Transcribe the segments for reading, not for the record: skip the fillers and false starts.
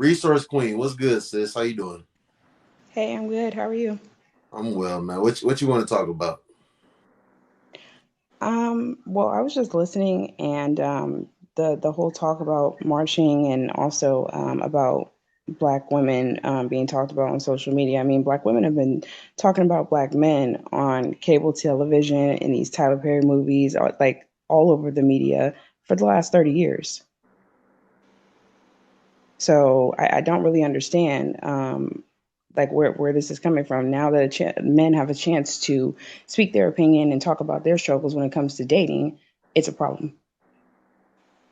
Resource Queen, what's good, sis? How you doing? Hey, I'm good. How are you? I'm well, man. What you want to talk about? Well, I was just listening and the whole talk about marching and also about black women being talked about on social media. I mean, black women have been talking about black men on cable television in these Tyler Perry movies, or like all over the media for the last 30 years. So I don't really understand like where this is coming from now that men have a chance to speak their opinion and talk about their struggles when it comes to dating. It's a problem.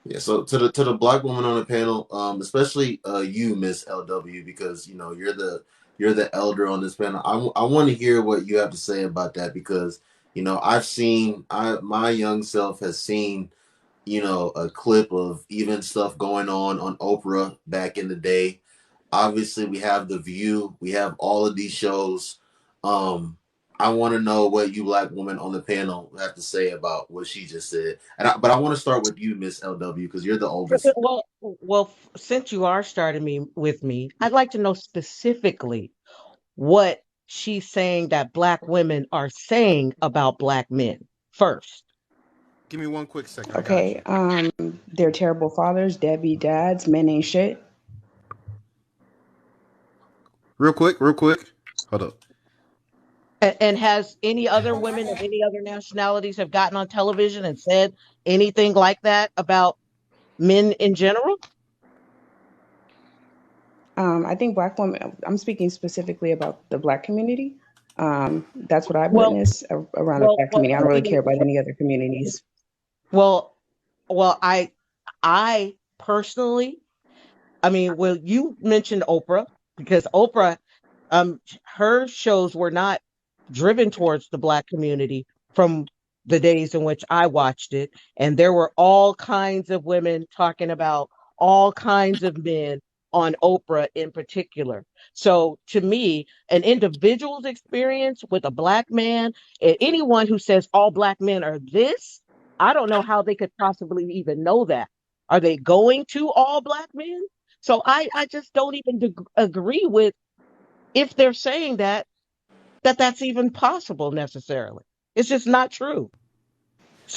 Yeah, so to the black woman on the panel, especially you, Miss LW, because you're the elder on this panel. I want to hear what you have to say about that because I've seen my young self has seen a clip of even stuff going on Oprah back in the day. Obviously, we have The View, we have all of these shows. Um, I want to know what you black women on the panel have to say about what she just said. But I want to start with you, Miss LW, because you're the oldest. Since you are starting me with me, I'd like to know specifically what she's saying that black women are saying about black men first. Give me one quick second. I got Okay, you. they're terrible fathers, deadbeat dads, men ain't shit. Real quick. Hold up. And has any other women of any other nationalities have gotten on television and said anything like that about men in general? I think black women. I'm speaking specifically about the black community. That's what I've Well, witnessed around the well, black well, community. I I don't really mean, care about any other communities. well, well, I personally, I mean, well, you mentioned Oprah because Oprah, her shows were not driven towards the black community from the days in which I watched it, and there were all kinds of women talking about all kinds of men on Oprah in particular. So to me, an individual's experience with a black man, and anyone who says all black men are this, I don't know how they could possibly even know that. Are they going to all black men? So I just don't even agree with if they're saying that's even possible necessarily. It's just not true.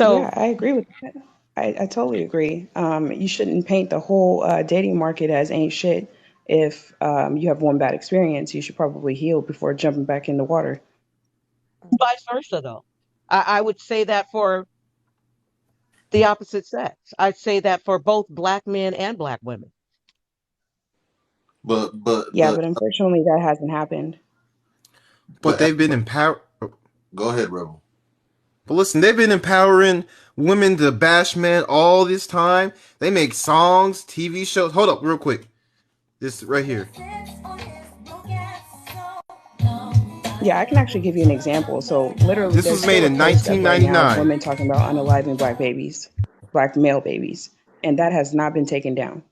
Yeah, So I agree with that. I totally agree. You shouldn't paint the whole dating market as ain't shit. If you have one bad experience, you should probably heal before jumping back in the water. vice versa, though, I would say that for the opposite sex. I'd say that for both black men and black women. But but Yeah, but but unfortunately, that hasn't happened. But but they've been empower. go ahead, Rebel. But listen, they've been empowering women to bash men all this time. They make songs, TV shows. Hold up, real quick. This right here. Yeah, I can actually give you an example. So, literally, This there's was made still a in post up right now of 1999. women talking about unaliving black babies, black male babies, and that has not been taken down.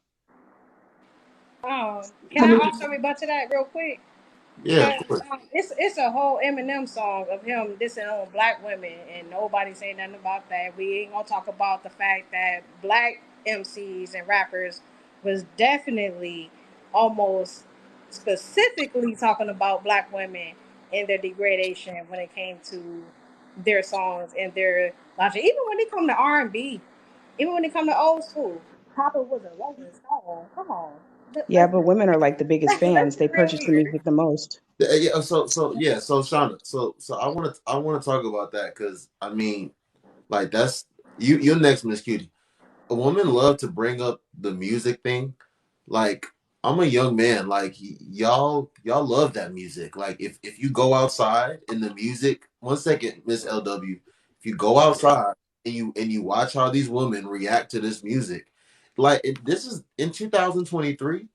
Can I I mean, also rebut to that real quick? Yeah, of Because course. it's a whole Eminem song of him dissing on black women, and nobody saying nothing about that. We ain't gonna talk about the fact that black MCs and rappers was definitely almost specifically talking about black women and their degradation when it came to their songs and their logic. Even when it come to R&B, even when it come to old school, Papa was a Rolling Stone. Come on, Yeah, but women are like the biggest let's fans. be They real purchase the here. music the most. Yeah, so Shauna, so I want to talk about that because I mean, like that's you're next, Miss Cutie. A woman love to bring up the music thing. Like I'm a young man. Like y'all love that music. Like if you go outside and the music. One second, Miss LW. If you go outside and you watch how these women react to this music, like this is in 2023.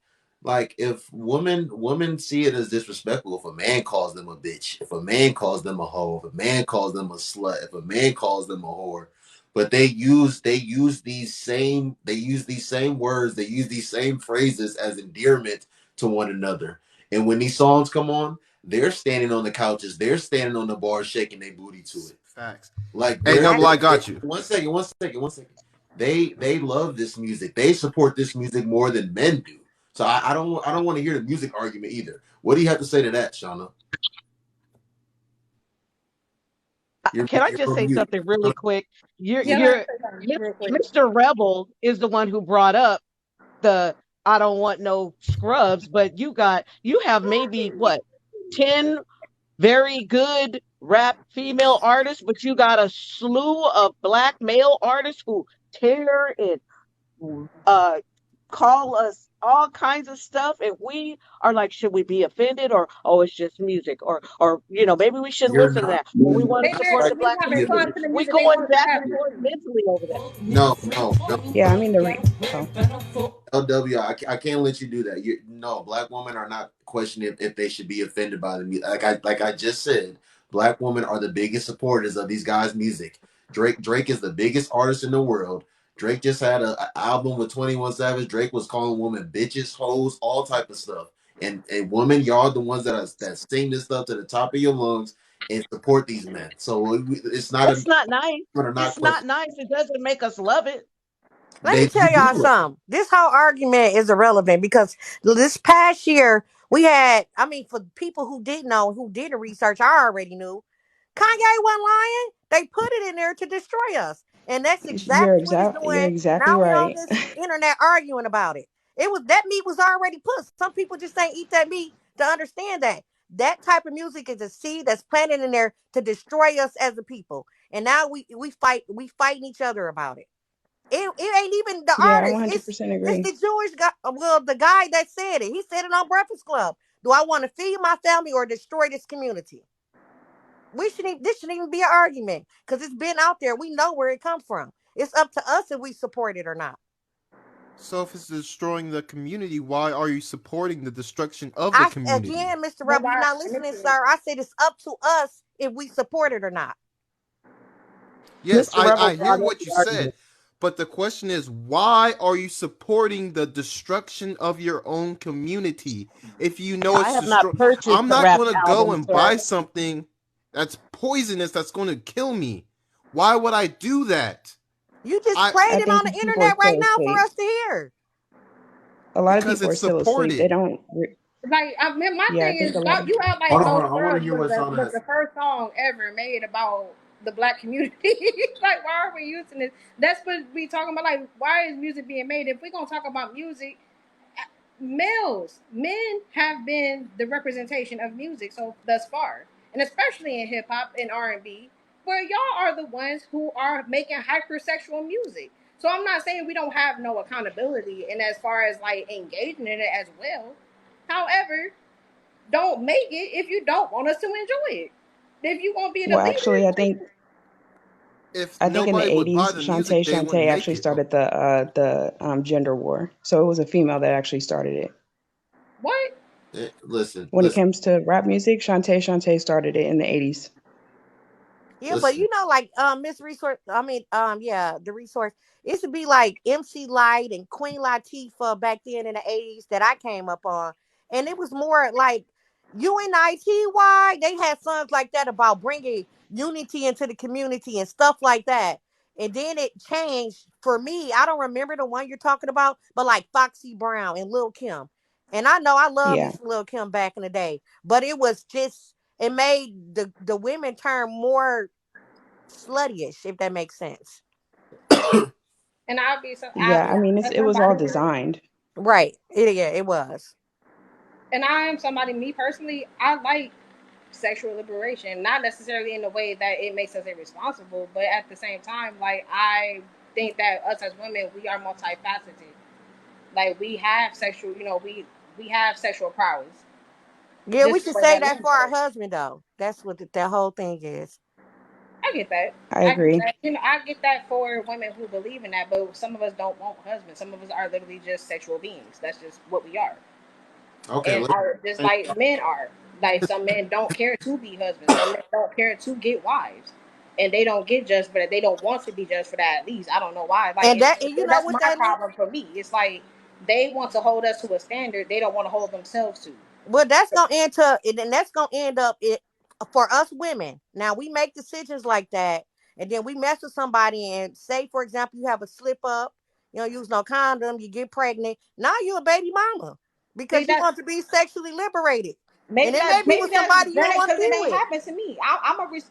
Like if women see it as disrespectful if a man calls them a bitch, if a man calls them a hoe, if a man calls them a slut, if a man calls them a whore, but they use these same words, they use these same phrases as endearment to one another. And when these songs come on, they're standing on the couches, they're standing on the bars, shaking their booty to it. Facts. Like Hey, they're Double, I I they, got you. one second. They love this music. They support this music more than men do. So I don't want to hear the music argument either. What do you have to say to that, Shauna? Can I You're just on say mute. something really quick? Yeah, let me You're say something real quick. Mr. Rebel is the one who brought up the I don't want no scrubs, but you have maybe what 10 very good rap female artists, but you got a slew of black male artists who tear and uh call us all kinds of stuff, and we are like, should we be offended, or oh, it's just music, or maybe we shouldn't You're listen to not. that, or we want to They support married the to Disrespecting we black want to any of community. the. respond to the We music they going want to back and happen. forth mentally over that. No, no, no. Yeah, I mean oh, LW, I can't let you do that. No, black women are not questioning if they should be offended by the music. Like I just said, black women are the biggest supporters of these guys' music. Drake is the biggest artist in the world. Drake just had a album with 21 Savage. Drake was calling women bitches, hoes, all type of stuff. And women, y'all the ones that sing this stuff to the top of your lungs and support these men. So it's not a That's not nice. are not It's not question. nice. It doesn't make us love it. Let me You tell y'all do. something. This whole argument is irrelevant because this past year we had, I mean, for people who didn't know, who did the research, I already knew. Kanye wasn't lying. They put it in there to destroy us. And that's exactly what it's you're doing. exactly Now we on right. this internet arguing about it. It was that meat was already put. Some people just ain't eat that meat to understand that. That type of music is a seed that's planted in there to destroy us as a people. And now we fighting each other about it. It ain't even the Yeah, I artist. It's 100% it's agree. the Jewish guy. Well, the guy that said it. He said it on Breakfast Club. Do I want to feed my family or destroy this community? We shouldn't. This shouldn't even be an argument because it's been out there. We know where it comes from. It's up to us if we support it or not. So if it's destroying the community, why are you supporting the destruction of the I community? again, Mr. But Rebel, you're why not listening, manipulate sir. it? I said it's up to us if we support it or not. Yes, Mr. Rebel I hear brought up what the you said, argument. but the question is, why are you supporting the destruction of your own community? If you know I it's have not destroy, purchased I'm the not rap going to go album, and sir. buy something that's poisonous that's going to kill me. Why would I do that? You just I played I it on think the people are internet right still now for asleep. us to hear. A lot of because people are it's still asleep. They supported. don't. Like, I mean, my Yeah, I thing think is, a lot of. you act like Hold on, "No hold on. I want to Scrubs" hear what Shauna was has. the first song ever made about the black community. Like, why are we using this? That's what we talking about. Like, why is music being made? If we're gonna talk about music, men have been the representation of music so thus far, and especially in hip hop and R&B, where y'all are the ones who are making hypersexual music. So I'm not saying we don't have no accountability, and as far as like engaging in it as well. However, don't make it if you don't want us to enjoy it. If you want to be the Well, actually, leader, If I think in the nobody would buy '80s, the music, they wouldn't Shantae make actually it. Oh, started the gender war. So it was a female that actually started it. what? Listen, When it comes to rap music, Shantae started it in the '80s. Yeah, but listen. you know, like Miss Resource, I mean, yeah, the resource. It used to be like MC Light and Queen Latifah back then in the '80s that I came up on, and it was more like UNITY. They had songs like that about bringing unity into the community and stuff like that. And then it changed for me. I don't remember the one you're talking about, but like Foxy Brown and Lil Kim. And I know I love me Yeah, some Lil Kim back in the day, but it was just it made the women turn more sluttyish, if that makes sense. And I'll be so yeah. I mean, as it was all somebody designed. Right. Yeah, it was. and I am somebody, me personally, I like sexual liberation, not necessarily in the way that it makes us irresponsible, but at the same time, like I think that us as women, we are multifaceted. Like we have sexual, we have sexual prowess, Yeah, we just the should way say that that men for our do. husband though. That's what that whole thing is. I get that. I I get agree. that. I get that for women who believe in that, but some of us don't want husbands. Some of us are literally just sexual beings. That's just what we are. Okay, And are just like men are. Like some men don't care to be husbands. Some men don't care to get wives, and they don't get judged, but they don't want to be judged for that. At least I don't know why. Like And you know that's what my that problem for me. It's like they want to hold us to a standard they don't want to hold themselves to. well that's gonna end to and that's gonna end up it for us women. Now we make decisions like that, and then we mess with somebody and say, for example, you have a slip up, you don't use no condom, you get pregnant. Now you're a baby mama. because See you that want to be sexually liberated. And it may be maybe with that's somebody you don't granted want to because be it ain't with. happened to me.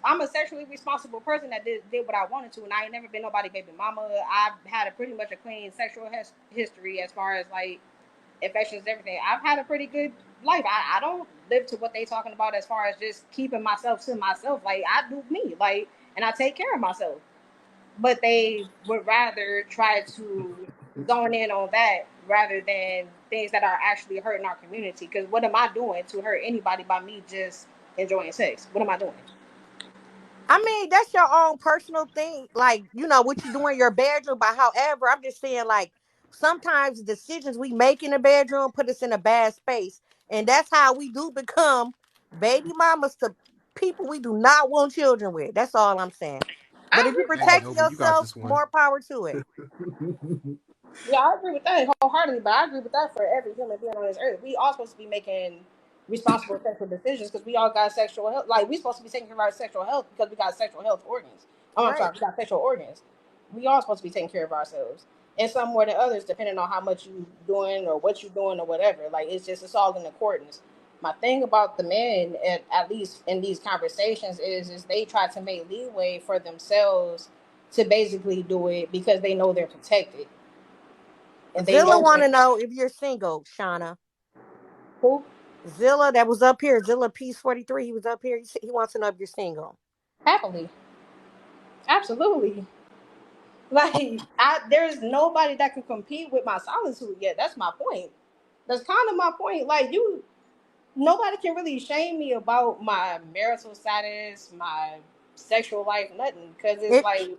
I'm a sexually responsible person that did what I wanted to, and I ain't never been nobody baby mama. I've had a pretty much a clean sexual history as far as like infections and everything. I've had a pretty good life. I don't live to what they talking about as far as just keeping myself to myself. Like I do me, like, and I take care of myself. But they would rather try to zone in on that rather than things that are actually hurting our community. Because what am I doing to hurt anybody by me just enjoying sex? What am I doing? I mean, that's your own personal thing, like, what you do in your bedroom. But however, I'm just saying, like, sometimes the decisions we make in the bedroom put us in a bad space. And that's how we do become baby mamas to people we do not want children with. That's all I'm saying. But I if you agree with Hey, that. protect Noble, you got yourself, this one. more power to it. Yeah, I agree with that wholeheartedly, but I agree with that for every human being on this earth. We all supposed to be making responsible sexual decisions because we all got sexual health. Like we supposed to be taking care of our sexual health because we got sexual health organs. Oh, I'm Right. sorry, we got sexual organs. We all supposed to be taking care of ourselves, and some more than others, depending on how much you doing or what you doing or whatever. Like it's all in accordance. My thing about the men, at least in these conversations, is they try to make leeway for themselves to basically do it because they know they're protected and they Zilla know want that to know if you're single, Shauna. who Zilla, that was up here. Zilla Peace 43. He was up here. He wants to know if you're single. happily, absolutely. Like there's nobody that can compete with my solitude yet. That's my point. That's kind of my point. Like nobody can really shame me about my marital status, my sexual life, nothing. Because it's It like,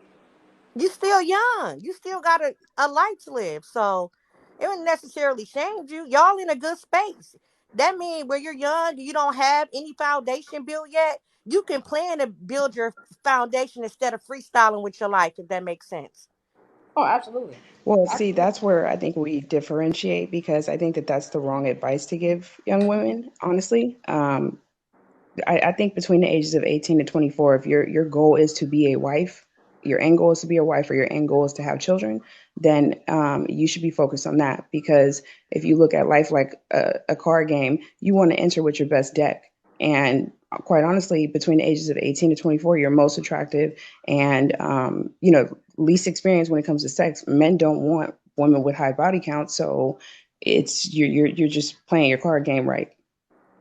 You still young. You still got a life to live. So it wouldn't necessarily change you. Y'all in a good space. That means when you're young, you don't have any foundation built yet. You can plan to build your foundation instead of freestyling with your life, if that makes sense. oh, absolutely, Well, see, absolutely. that's where I think we differentiate because I think that that's the wrong advice to give young women, honestly. I think between the ages of 18 to 24, if your goal is to be a wife, your end goal is to be a wife, or your end goal is to have children, then you should be focused on that. Because if you look at life like a card game, you want to enter with your best deck. And quite honestly, between the ages of 18 to 24, you're most attractive and least experienced when it comes to sex. Men don't want women with high body counts, so it's you're just playing your card game right.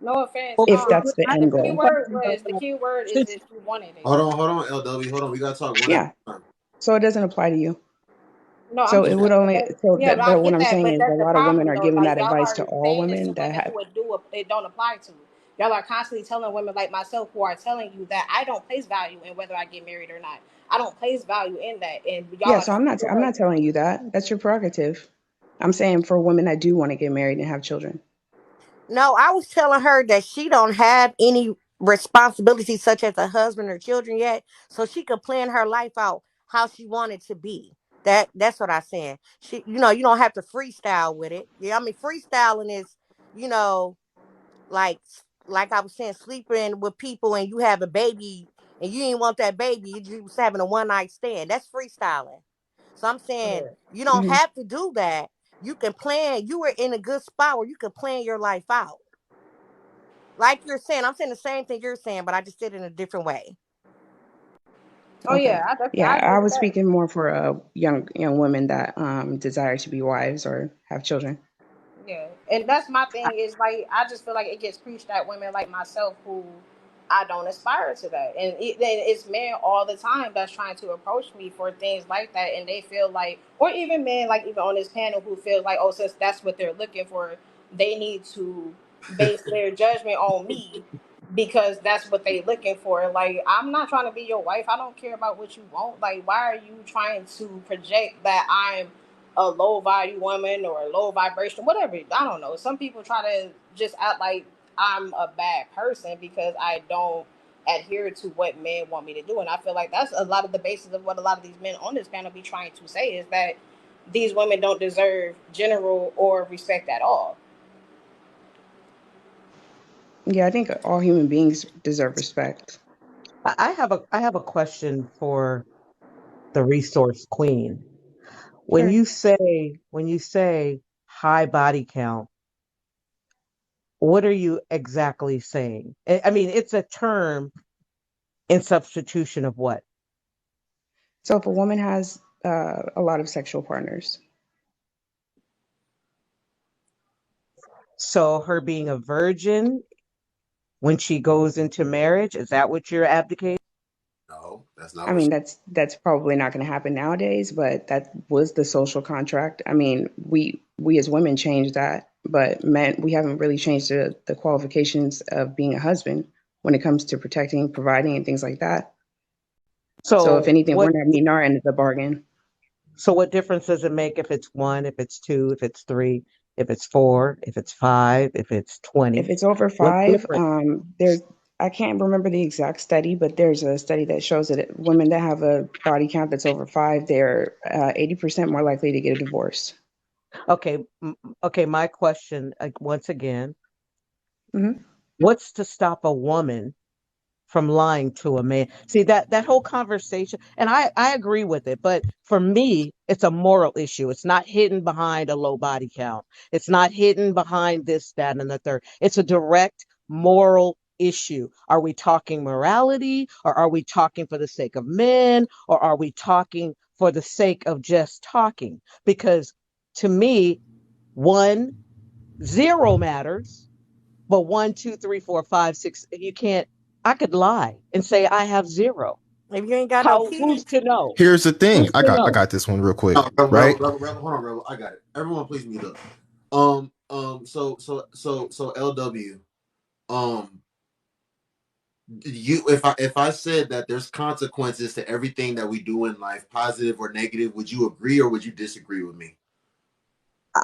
No offense. Well, If that's the I The end key goal. word was the key word is since if you wanted it. Hold on, LW, hold on. We gotta talk one at Yeah. a time. So it doesn't apply to you. No, I'm So it just would saying. only so Yeah, but that I but what get I'm that. saying But is a that's the lot of women problem, are though. giving Like that y'all advice to are all saying this to women that women have who it don't apply to. Y'all are constantly telling women like myself who are telling you that I don't place value in whether I get married or not. I don't place value in that, and y'all yeah, are so trying to I'm force. not telling you that. That's your prerogative. I'm saying for women that do want to get married and have children. No, I was telling her that she don't have any responsibilities such as a husband or children yet, so she could plan her life out how she wanted to be. That's what I said. You don't have to freestyle with it. Yeah, I mean freestyling is, you know, like like I was saying, sleeping with people and you have a baby and you didn't want that baby, you just having a one night stand. That's freestyling. So I'm saying Yeah. you don't Hmm. have to do that. You can plan. You were in a good spot where you can plan your life out. Like you're saying, I'm saying the same thing you're saying, but I just did it in a different way. Oh Okay. yeah, Yeah, I agree I with was that. speaking more for young women that desire to be wives or have children. Yeah, and that's my thing is like I just feel like it gets preached at women like myself who I don't aspire to that, and it's men all the time that's trying to approach me for things like that, and they feel like, or even men like even on this panel who feel like, oh, since that's what they're looking for, they need to base their judgment on me because that's what they looking for. Like I'm not trying to be your wife. I don't care about what you want. Like why are you trying to project that I'm a low value woman or a low vibration, whatever. I don't know. Some people try to just act like I'm a bad person because I don't adhere to what men want me to do. And I feel like that's a lot of the basis of what a lot of these men on this panel be trying to say is that these women don't deserve general or respect at all. Yeah, I think all human beings deserve respect. I have a question for the resource queen. When Sure. you say high body count, What are you exactly saying? I mean, it's a term in substitution of what? So if a woman has a lot of sexual partners, So her being a virgin when she goes into marriage, is that what you're abdicating? No, that's not I what. mean, that's probably not going to happen nowadays, but that was the social contract. I mean, we as women changed that, but men, we haven't really changed the qualifications of being a husband when it comes to protecting, providing, and things like that. So if So anything, we're what not meeting our end of the bargain. so what difference does it make if it's one, if it's two, if it's three, if it's four, if it's five, if it's If 20? it's over What five, difference? there's I can't remember the exact study, but there's a study that shows that women that have a body count that's over five, they're 80% more likely to get a divorce. Okay, okay, my question, like, once again, Hmm. what's to stop a woman from lying to a man? See, that whole conversation, and I agree with it, but for me, it's a moral issue. It's not hidden behind a low body count. It's not hidden behind this, that, and the third. It's a direct moral issue. Are we talking morality, or are we talking for the sake of men, or are we talking for the sake of just talking? Because to me, one, zero matters, but one, two, three, four, five, six, you can't. I could lie and say I have zero. If you ain't got no How? Who's kids, to know? Here's the thing. Who's to I know? got this one real quick, No, rebel, right? rebel, rebel, hold on, rebel. I got it. Everyone, please mute up. So LW. Um, you, if I said that there's consequences to everything that we do in life, positive or negative, would you agree or would you disagree with me?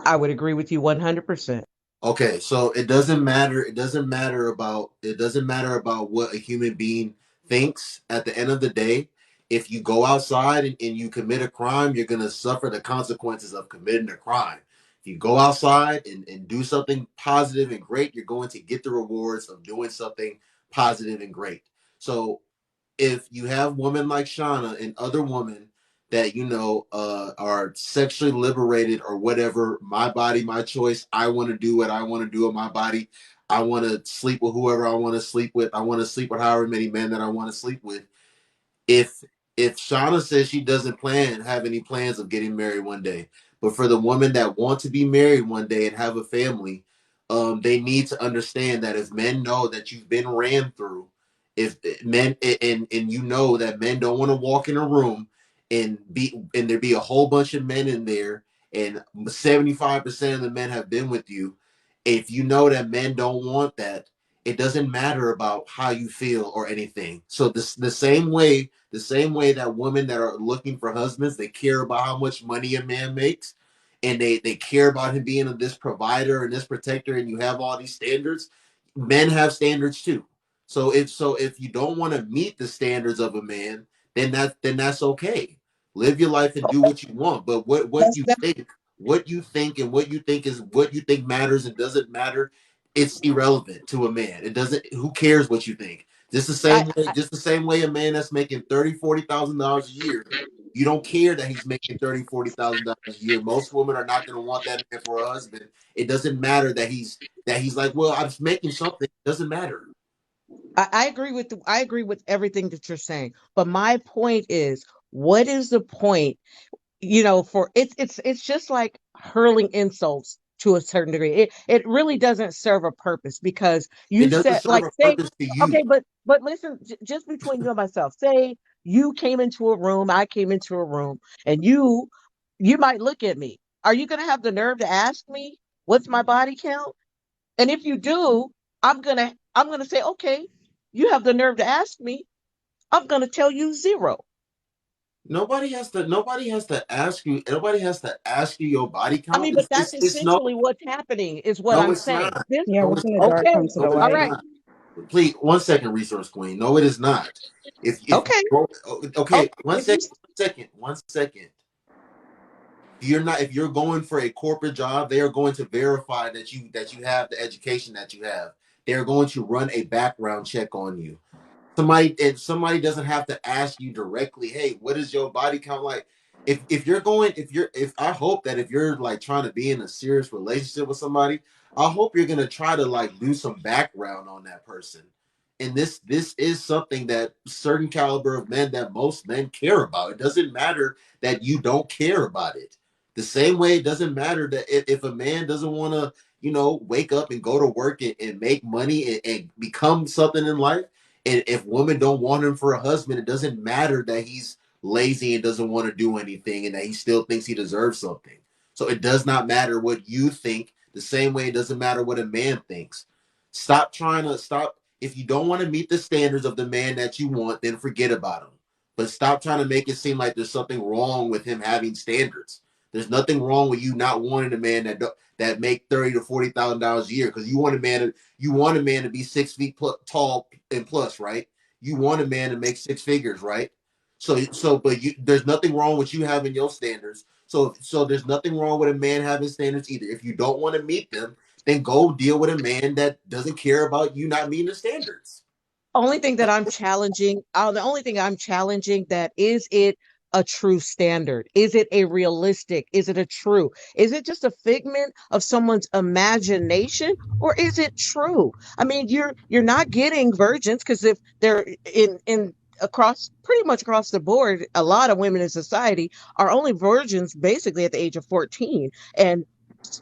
I would agree with you 100%. Okay, so it doesn't matter. It doesn't matter about what a human being thinks. At the end of the day, if you go outside and you commit a crime, you're gonna suffer the consequences of committing a crime. If you go outside and do something positive and great, you're going to get the rewards of doing something positive and great. So if you have women like Shauna and other women that are sexually liberated or whatever, my body, my choice. I want to do what I want to do with my body. I want to sleep with whoever I want to sleep with. I want to sleep with however many men that I want to sleep with. if if Shauna says she doesn't have any plans of getting married one day, but for the women that want to be married one day and have a family, they need to understand that if men know that you've been ran through, if men and you know that men don't want to walk in a room and there be a whole bunch of men in there, and 75% of the men have been with you. If you know that men don't want that, it doesn't matter about how you feel or anything. So the same way that women that are looking for husbands, they care about how much money a man makes, and they care about him being this provider and this protector, and you have all these standards. Men have standards too. So if you don't want to meet the standards of a man, then that's okay. Live your life and do what you want. But what That's you that. think, and what you think matters and doesn't matter, it's irrelevant to a man. It doesn't. Who cares what you think? Just the I, same way, just the same way a man that's making 30, $40,000 a year, you don't care that he's making 30, $40,000 a year. Most women are not going to want that man for a husband. It doesn't matter that he's like, well, I'm just making something. It doesn't matter. I agree with I agree with everything that you're saying. But my point is, what is the point? For it's just like hurling insults to a certain degree. It really doesn't serve a purpose because It you doesn't said, serve like, a say, purpose to you. okay, but listen, just between you and myself, say you came into a room, I came into a room, and you might look at me. Are you gonna have the nerve to ask me what's my body count? And if you do, I'm gonna say, okay, you have the nerve to ask me. I'm gonna tell you zero. Nobody has to ask you. Nobody has to ask you your body I count. mean, but It's that's it's, it's no essentially what's happening, is what no, I'm it's saying. not. This, Yeah, No, what's it's in the not. dark okay, comes to No, the it all is light. right, not. Please, 1 second, resource queen. No, it is not. If okay, okay, okay. one If you, second, 1 second, 1 second. If you're going for a corporate job, they are going to verify that you have the education that you have. They are going to run a background check on you. Somebody doesn't have to ask you directly, hey, what is your body count like? If you're going if you're if I hope that if you're like trying to be in a serious relationship with somebody, I hope you're gonna try to like do some background on that person. And this is something that certain caliber of men that most men care about. It doesn't matter that you don't care about it. The same way it doesn't matter that if a man doesn't want to, wake up and go to work and make money and become something in life, and if women don't want him for a husband, it doesn't matter that he's lazy and doesn't want to do anything and that he still thinks he deserves something. So it does not matter what you think, the same way it doesn't matter what a man thinks. Stop. If you don't want to meet the standards of the man that you want, then forget about him. But stop trying to make it seem like there's something wrong with him having standards. There's nothing wrong with you not wanting a man that make $30,000 to $40,000 a year, because you want a man to be 6 feet tall and plus, right? You want a man to make six figures, right? There's nothing wrong with you having your standards. So there's nothing wrong with a man having standards either. If you don't want to meet them, then go deal with a man that doesn't care about you not meeting the standards. Only thing that I'm challenging, the only thing I'm challenging, that is it a true standard? Is it a realistic? Is it a true? Is it just a figment of someone's imagination, or is it true? I mean, you're not getting virgins, because if they're in across pretty much across the board, a lot of women in society are only virgins basically at the age of 14, and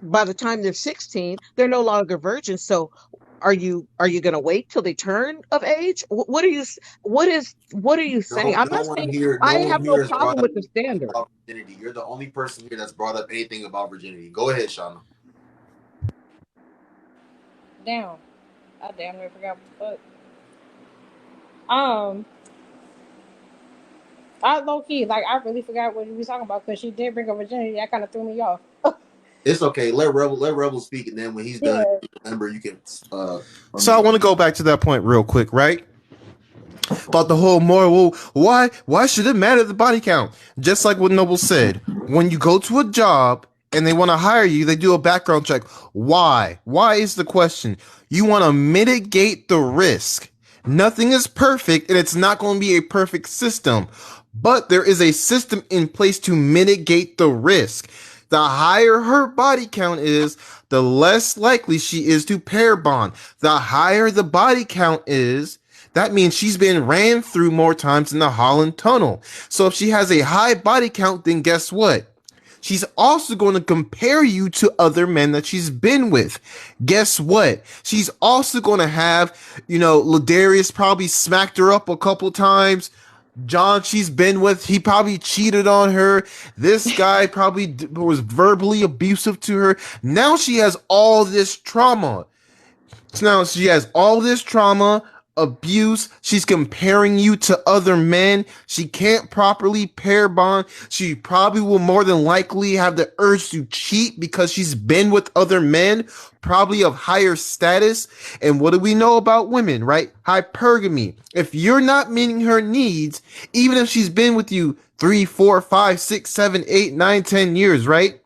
by the time they're 16, they're no longer virgins. So are you going to wait till they turn of age? What are you what are you saying? No, I'm not no one saying here, I no one have no here has brought problem up with the standard. about virginity. You're the only person here that's brought up anything about virginity. Go ahead, Shauna. Damn, I damn near forgot what the fuck. I low key like I really forgot what we was talking about because she did bring up virginity. That kind of threw me off. It's okay. Let Rebel speak, and then when he's done, Yeah. remember you can So I unmute. want to go back to that point real quick, right? About the whole moral. Why should it matter the body count? Just like what Noble said, when you go to a job and they want to hire you, they do a background check. Why? Why is the question? You want to mitigate the risk. Nothing is perfect, and it's not going to be a perfect system, but there is a system in place to mitigate the risk. The higher her body count is, the less likely she is to pair bond. The higher the body count is, that means she's been ran through more times in the Holland Tunnel. So if she has a high body count, then guess what? She's also going to compare you to other men that she's been with. Guess what? She's also going to have, Ladarius probably smacked her up a couple times. John she's been with, he probably cheated on her. This guy probably was verbally abusive to her. Now she has all this trauma. So now she has all this trauma, abuse. She's comparing you to other men. She can't properly pair bond. She probably will more than likely have the urge to cheat because she's been with other men, probably of higher status. And what do we know about women, right? Hypergamy. If you're not meeting her needs, even if she's been with you 3, 4, 5, 6, 7, 8, 9, 10 years, right?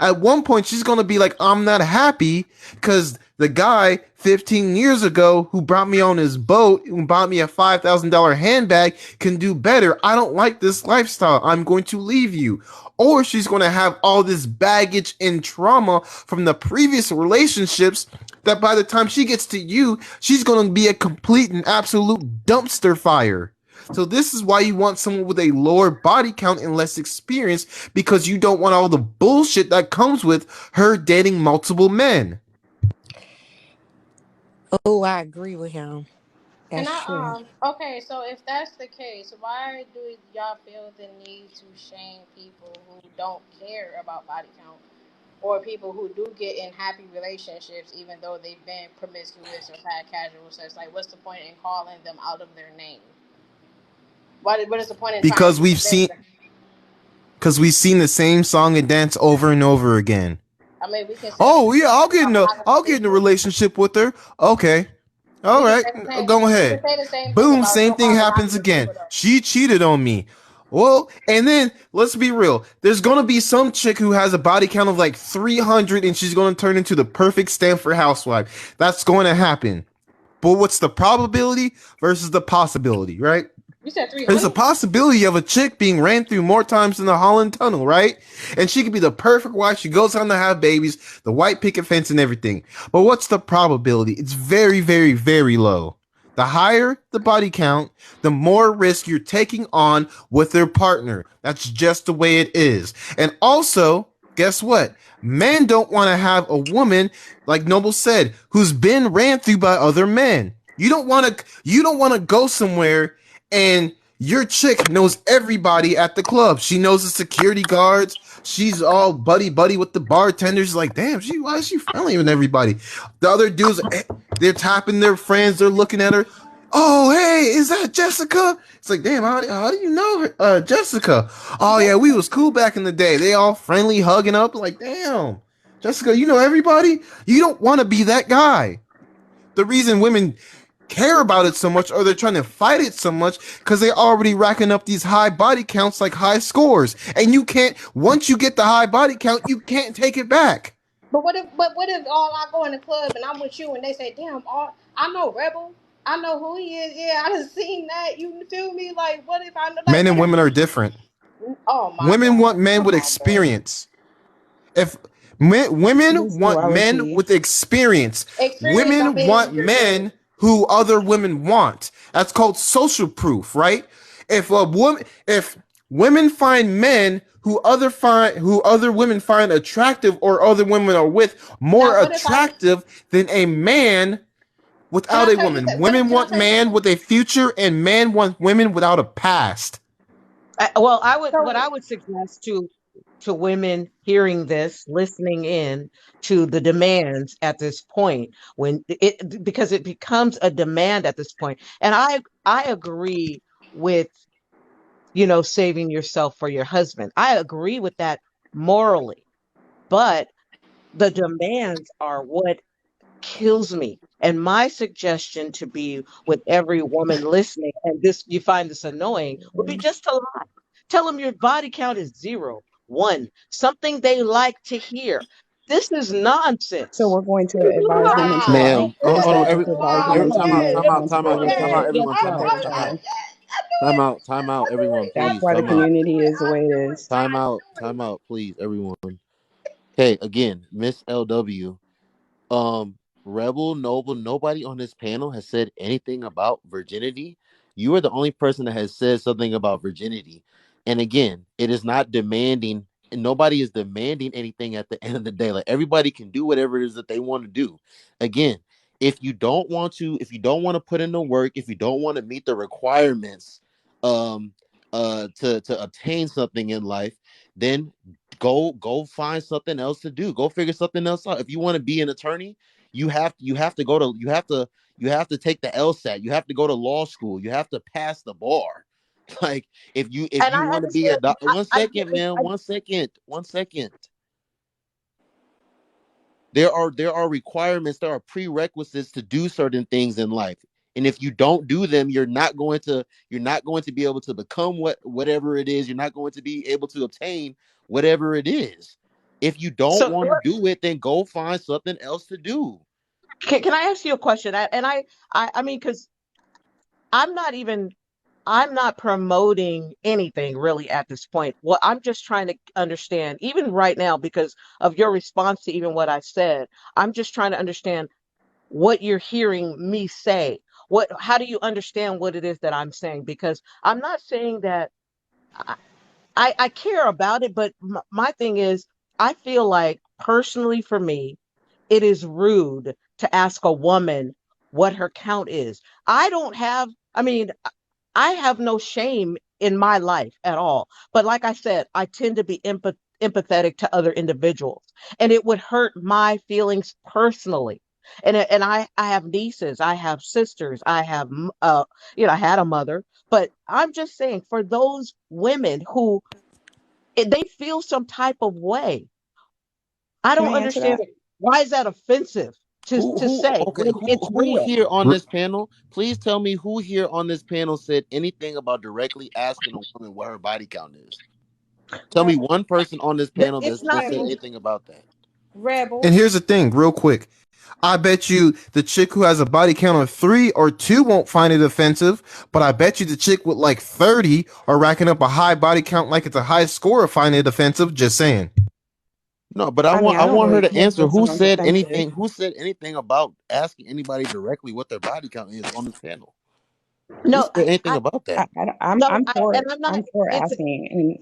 At one point, she's going to be like, I'm not happy because the guy 15 years ago who brought me on his boat, who bought me a $5,000 handbag, can do better. I don't like this lifestyle. I'm going to leave you. Or she's going to have all this baggage and trauma from the previous relationships that by the time she gets to you, she's going to be a complete and absolute dumpster fire. So this is why you want someone with a lower body count and less experience, because you don't want all the bullshit that comes with her dating multiple men. Oh, I agree with him. And That's true. okay, so if that's the case, why do y'all feel the need to shame people who don't care about body count, or people who do get in happy relationships even though they've been promiscuous or had casual sex? Like, what's the point in calling them out of their name? What is the point in trying Because to we've convince seen them? because we've seen the same song and dance over and over again. I mean, we can say the Oh same yeah, thing about I'll monogamy get in a people. relationship with her. Okay. All We can right. say the same. Go We can ahead. say the same thing Boom, about same no thing happens monogamous again. people, though. She cheated on me. Well, and then let's be real. There's going to be some chick who has a body count of like 300 and she's going to turn into the perfect Stanford housewife. That's going to happen. But what's the probability versus the possibility, right? You said three There's a who? possibility of a chick being ran through more times than the Holland Tunnel, right? And she could be the perfect wife. She goes on to have babies, the white picket fence and everything. But what's the probability? It's very, very, very low. The higher the body count, the more risk you're taking on with their partner. That's just the way it is. And also, guess what? Men don't want to have a woman, like Noble said, who's been ran through by other men. You don't want to go somewhere and your chick knows everybody at the club. She knows the security guards. She's all buddy buddy with the bartenders. Like, damn, why is she friendly with everybody? The other dudes, they're tapping their friends. They're looking at her. Oh, hey, is that Jessica? It's like, damn, how do you know her? Jessica? Oh, yeah, we was cool back in the day. They all friendly, hugging up. Like, damn, Jessica, you know everybody? You don't want to be that guy. The reason women care about it so much or they're trying to fight it so much because they're already racking up these high body counts, like high scores, and you can't, once you get the high body count, you can't take it back. But what if all I go in the club and I'm with you and they say, damn, all I know Rebel. I know who he is. Yeah, I done seen that. You feel me? Like, what if I know? Like, Men what and if? women are different. Oh my Women want God! men Come with on, bro. experience. If women Mr. want men Wallachy. with experience, Experience. I women mean, want you're good. men who other women want. That's called social proof, right? If women find men who other women find attractive or other women are with more Now, what if I? attractive than a man Can without I a tell you? woman. Can, Women can I want tell you man something? with a future and men want women without a past. Well, I would what So, I would suggest to women hearing this, listening in to the demands at this point when it because it becomes a demand at this point. And I agree with, saving yourself for your husband. I agree with that morally, but the demands are what kills me. And my suggestion to be with every woman listening, and this you find this annoying, would be just to lie. Tell them your body count is 0, 1, something they like to hear. This is So nonsense. we're going to This is advise women to nonsense. lie Ma'am. this instead Hold is on. of Every, just advising every them to time be out. yes. Time out. Time responsible out. with Time their out. Yes. Everyone. I Time with out. their told you. Time out. child. I knew Time it. out. Time I out. knew Everyone, it. I That's please. why knew the Time it. I out. community knew it. is the I way it knew it. is. Time I out. knew Time it. out. Please, everyone. Okay. Again, Miss LW. Um, Rebel, Noble, nobody on this panel has said anything about virginity. You are the only person that has said something about virginity. And again, it is not demanding, and nobody is demanding anything at the end of the day. Like everybody can do whatever it is that they want to do. Again, if you don't want to put in the work, if you don't want to meet the requirements um to obtain something in life, then go find something else to do. Go figure something else out. If you want to be an attorney, you have to take the LSAT. You have to go to law school. You have to pass the bar. Like if And you I want to be a understand. one second, man, I, one second. There are requirements, there are prerequisites to do certain things in life. And if you don't do them, you're not going to be able to become whatever it is. You're not going to be able to obtain whatever it is. If you don't so want to do it, then go find something else to do. can I ask you a question? I mean, because I'm not even I'm not promoting anything really at this point. Well, I'm just trying to understand, even right now, because of your response to even what I said, I'm just trying to understand what you're hearing me say. How do you understand what it is that I'm saying? Because I'm not saying that I, I care about it, but my thing is, I feel like personally for me, it is rude to ask a woman what her count is. I mean, I have no shame in my life at all. But like I said, I tend to be empathetic to other individuals, and it would hurt my feelings personally. And I have nieces, I have sisters, I have I had a mother, but I'm just saying for those women who they feel some type of way. I Can don't I answer understand that? it. Why is that offensive to Who say okay, when it's who real? here on this panel? Please tell me who here on this panel said anything about directly asking a woman what her body count is. Tell me Never. one person on this panel It's that not said even anything about that. Rebel. And here's the thing, real quick. I bet you the chick who has a body count of 3 or 2 won't find it offensive, but I bet you the chick with like 30 or racking up a high body count like it's a high score find it offensive. Just saying. No, but I mean, I I don't want her really to care answer. if Who someone's said offensive. anything? Who said anything about asking anybody directly what their body count is on this panel? Who No, said anything about I, that? I, I'm no, I'm for and I'm not. I'm for It's asking. And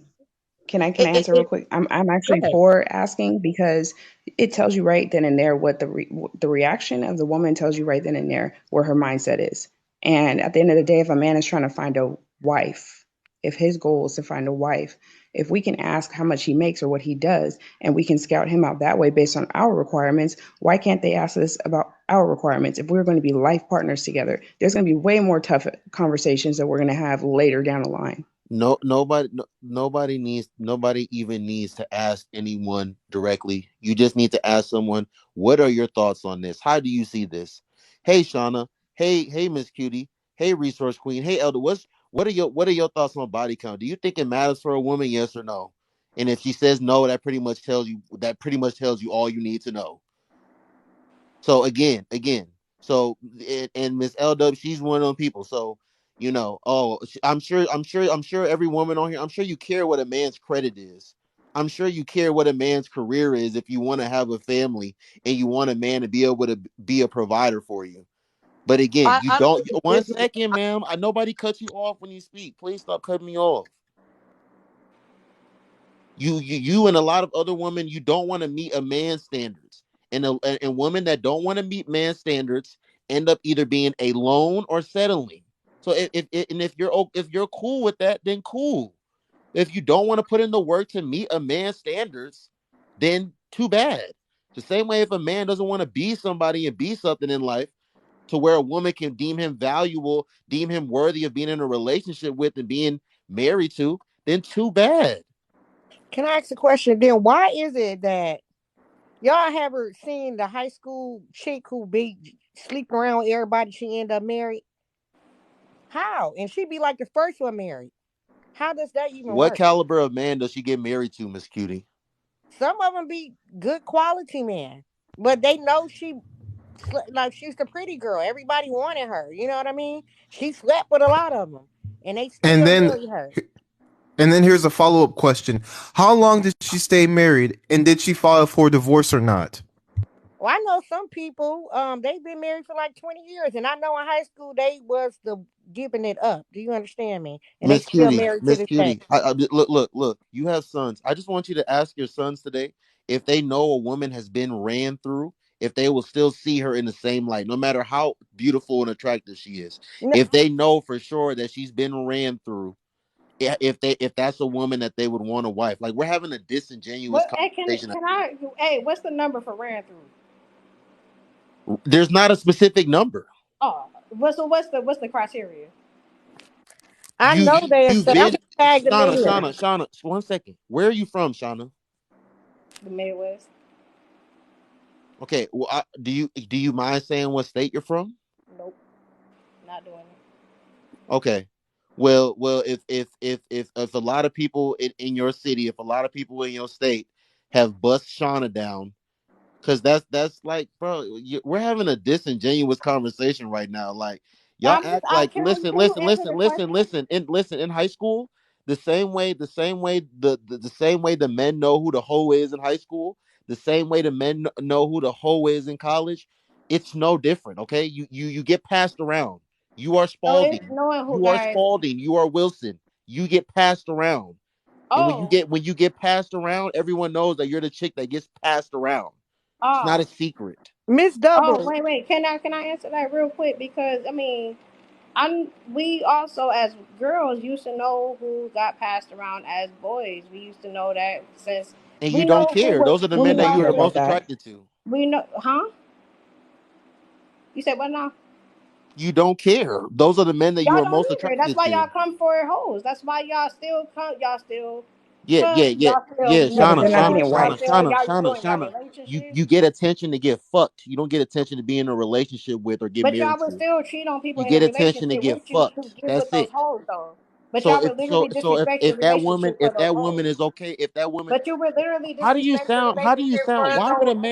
can I it. answer real It quick? I'm Go actually ahead. for asking because it tells you right then and there what the reaction of the woman tells you right then and there where her mindset is. And at the end of the day, if a man is trying to find a wife, if his goal is to find a wife, if we can ask how much he makes or what he does, and we can scout him out that way based on our requirements, why can't they ask us about our requirements? If we're going to be life partners together, there's going to be way more tough conversations that we're going to have later down the line. No, nobody needs, nobody even needs to ask anyone directly. You just need to ask someone, what are your thoughts on this? How do you see this? Hey, Shauna. Hey, Miss Cutie. Hey, Resource Queen. Hey, Elder. What are your thoughts on body count? Do you think it matters for a woman? Yes or no? And if she says no, that pretty much tells you all you need to know. So again, so and Miss LW, she's one of them people. So I'm sure every woman on here, I'm sure you care what a man's credit is. I'm sure you care what a man's career is if you want to have a family and you want a man to be able to be a provider for you. But again, you I don't don't. One disagree. second, ma'am. Nobody cuts you off when you speak. Please stop cutting me off. You and a lot of other women, you don't want to meet a man's standards, and women that don't want to meet man's standards end up either being alone or settling. So if you're cool with that, then cool. If you don't want to put in the work to meet a man's standards, then too bad. The same way, if a man doesn't want to be somebody and be something in life to where a woman can deem him valuable, deem him worthy of being in a relationship with and being married to, then too bad. Can I ask a question? Then why is it that y'all ever seen the high school chick who be sleeping around with everybody? She end up married. How? And she be like the first one married. How does that even What work? caliber of man does she get married to, Miss Cutie? Some of them be good quality men, but they know like she's the pretty girl. Everybody wanted her. You know what I mean? She slept with a lot of them, and they And still then marry her. and then here's a follow-up question. How long did she stay married and did she file for divorce or not? Well, I know some people. They've been married for like 20 years, and I know in high school they was the giving it up. Do you understand me? And they Miss still Cutie, married to Miss this day. Cutie. Look. You have sons. I just want you to ask your sons today if they know a woman has been ran through, if they will still see her in the same light, no matter how beautiful and attractive she is. No, If they know for sure that she's been ran through, if that's a woman that they would want a wife. Like, we're having a disingenuous What? Hey, conversation. can I? Hey, what's the number for ran through? There's not a specific number. Oh, what's the criteria? I You know they you've accept been to tag them in here. Shauna. 1 second. Where are you from, Shauna? The Midwest. Okay. Well, do you mind saying what state you're from? Nope, not doing it. Okay. Well, if a lot of people in your city, if a lot of people in your state have bust Shauna down, because that's like, bro, we're having a disingenuous conversation right now. Like, y'all act I like, can listen, you listen, answer listen, the listen, question? listen, in high school, the same way the men know who the hoe is in high school, the same way the men know who the hoe is in college. It's no different. Okay, you get passed around. You are So it's Spalding. knowing who You are guys. Spalding. You are Wilson. You get passed around. And when you Oh, get passed around, everyone knows that you're the chick that gets passed around. It's not oh, a secret. Miss oh. Double, Wait. Can I answer that real quick? Because I mean, we also as girls used to know who got passed around as boys. We used to know that since And we you don't know who care. was Those are the Well, men we that don't you are care the popular. about most that. attracted to. We know, huh? You said what now? You don't care. Those are the men that you Y'all are don't most either. That's attracted why to. y'all come for hoes. That's why y'all still come. Y'all still Yeah, yeah, cook. yeah, Y'all still yeah. Yeah, but Shauna, they're not married. Shauna, getting Y'all Shauna, wiped. still Shauna, y'all Shauna, still in y'all Shauna. You relationships. you get attention to get fucked. You don't get attention to be in a relationship with or get But y'all married would to. still cheat on people You in a get attention to relationship get with you to fucked. get with That's those it. hoes though. But So y'all if would literally disrespect your relationship for if those that woman hoes. is okay, if that woman, But you would literally how do you disrespect your sound? How do you relationship for sound? those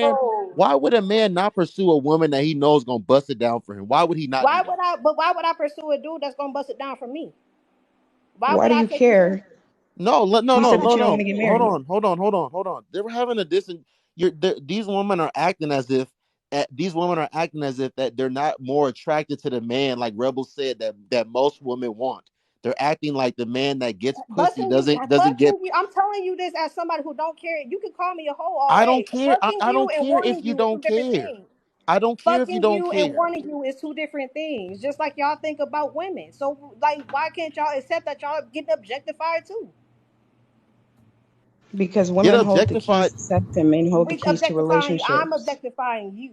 hoes. Why would a man not pursue a woman that he knows gonna bust it down for him? Why would he not do Why that? would I? But why would I pursue a dude that's gonna bust it down for me? Why Why would do I you take you serious? care? No, no, You no, said Why? that no, you don't no. want to get Hold married. on, hold on. They were having a these women are acting as if these women are acting as if that they're not more attracted to the man, like Rebel said that most women want. They're acting like the man that gets pussy Busting you, doesn't get. fucking you. I'm telling you this as somebody who don't care. You can call me a hoe all I don't day. care. Fucking I you don't and care if wanting you you is don't two different care. things. I don't care if you Fucking don't you and care. wanting you is two different things. Just like y'all think about women. So like, why can't y'all accept that y'all getting objectified too? Because Get women hold the keys objectified. to sex and men hold the We keys to objectifying. I'm relationships. objectifying you.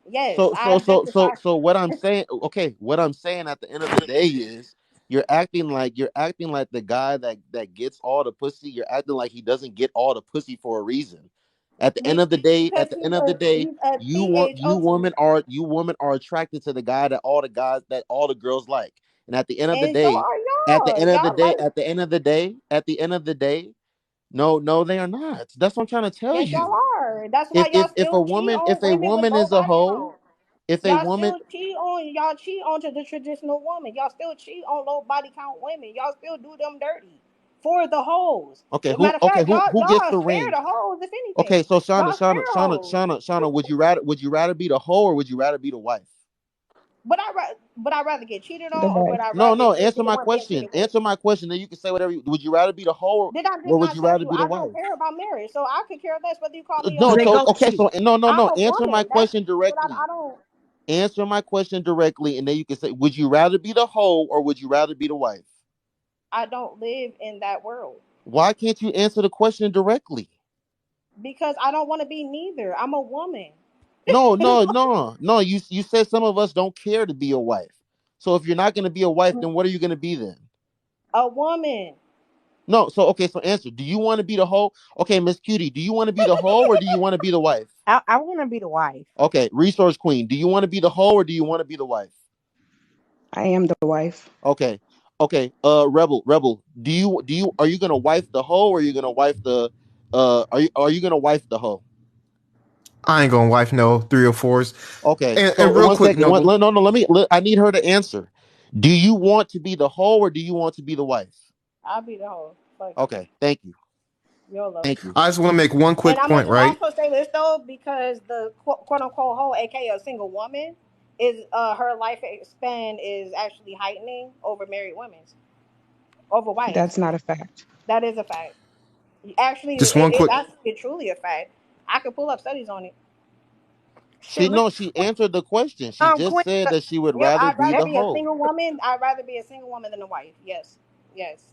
Yes, I objectify. So what I'm saying, okay, what I'm saying at the end of the day is you're acting like the guy that gets all the pussy. You're acting like he doesn't get all the pussy for a reason. At the end of the day, Because THOT. you women are attracted to the guy that all the girls like. And at the end of the And so day, are y'all. Y'all like, at the end of the day, no, they are not. That's what I'm trying to tell yes, y'all you. are. That's why y'all If a still cheat woman on women with is a no hoe, background. if a Y'all woman still cheat on y'all cheat onto the traditional woman. Y'all still cheat on low body count women. Y'all still do them dirty for the hoes. Matter of fact, who gets y'all the spare ring? the hoes if Okay, anything. so Y'all spare hoes. Shauna, would you rather be the hoe or would you rather be the wife? Would I rather get cheated The on or would wife. I No, rather no, just be answer the my one being question. treated good? Answer my question. Then you can say whatever. Would you rather be the hoe Did I or just would not you tell rather you be the I don't wife? care about marriage, so I could care less whether you call me a No, hoe They or so go not. okay, cheat. so I'm no. a Answer my woman. That's question but directly. I don't. Answer my question directly, and then you can say, would you rather be the hoe or would you rather be the wife? I don't live in that world Why can't you answer the question directly? because I don't want to be neither. I'm a woman. No. You said some of us don't care to be a wife. So if you're not going to be a wife, then what are you going to be then? A woman. No. So okay. So answer. Do you want to be the hoe? Okay, Miss Cutie. Do you want to be the hoe or do you want to be the wife? I want to be the wife. Okay, Resource Queen. Do you want to be the hoe or do you want to be the wife? I am the wife. Okay. Okay. Rebel. Are you gonna wife the hoe or are you gonna wife the are you gonna wife the hoe? I ain't gonna wife no 304s. Okay. And So real one quick, second. Noble, No. I need her to answer. Do you want to be the hoe or do you want to be the wife? I'll be the hoe. Fuck it. Okay. Thank you. YOLO. Thank you. I just want to make one And quick I'm gonna point, just right? also say this though, because the quote unquote hoe, aka a single woman, is her life span is actually heightening over married women's, over wives. That's not a fact. That is a fact. Actually, Just one quick. that's truly a fact. I could pull up studies on it. Shoot, look, She answered the question. She just Queen. said that she would Yep, rather I'd be rather the be a hoe. single woman. I'd rather be a single woman than a wife. Yes, yes.